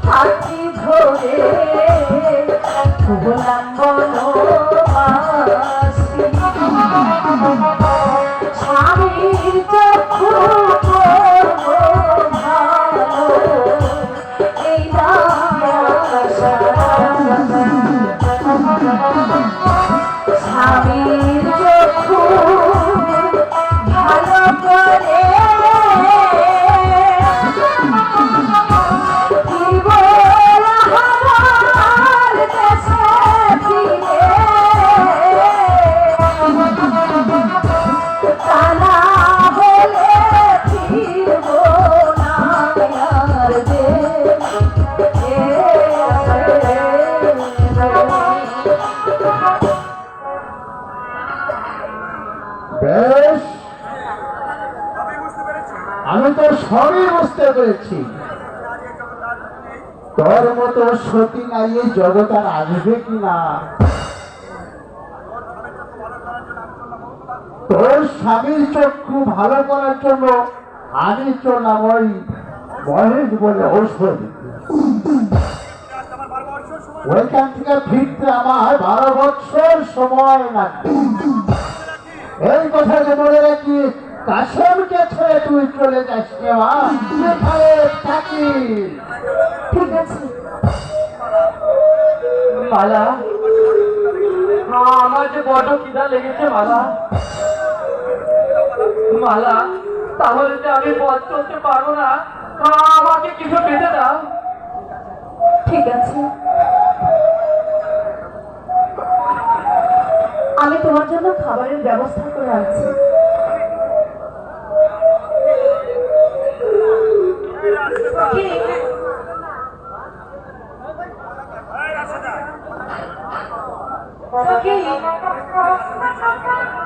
থাকি ধরে ভুলাম বনবাসী স্বামীর চক্ষু ভালো এই স্বামীর চক্ষু ভালো করে বেশ, আমি তো সবই বুঝতে পেরেছি। তোর মতো সতী নারী এই জগৎ আর আসবে কিনা। তোর স্বামীর চক্ষু ভালো করার জন্য আমি চললাম ওই মহেশ বলে ঔষধ। ওইখান থেকে ফিরতে আমার 12 বছর সময় লাগবে। এই কথাকে মনে রাখি, কাশেমকে ছেড়ে তুই চলে যাস না, যেখানে থাকি। ঠিক আছে মালা, আমার যে বড় খিদা লেগেছে মালা। মালা, তাহলে যে আমি পথ চলতে পারবো না, আমাকে কিছু পেতে দাও। ঠিক আছে, আমি তোমার জন্য খাবারের ব্যবস্থা করে আনছি।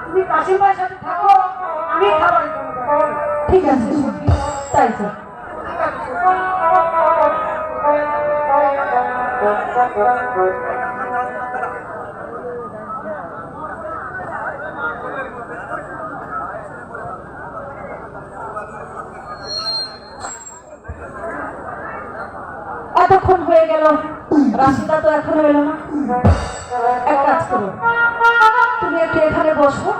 তুমি কাশিম ভাইয়ের সাথে থাকো, আমি খাবার। ঠিক আছে, তাই তো। এতক্ষণ হয়ে গেল, রাশিদা তো এখনো এলো না। এক কাজ করো, তুমি একটু এখানে বসো,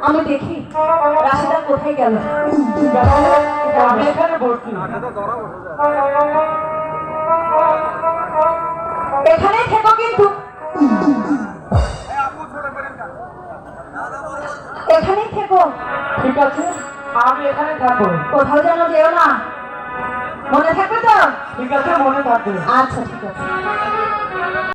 আমি দেখি রাশিদা কোথায় গেল। আমি এখানে বসছি। এখানেই থেকো কিন্তু, এখানেই থেকো। ঠিক আছে, আমি এখানে থাকবো। কোথাও যেন যেও না, মনে থাকবে তো? ঠিক আছে, মনে থাকবে। আচ্ছা, ঠিক আছে।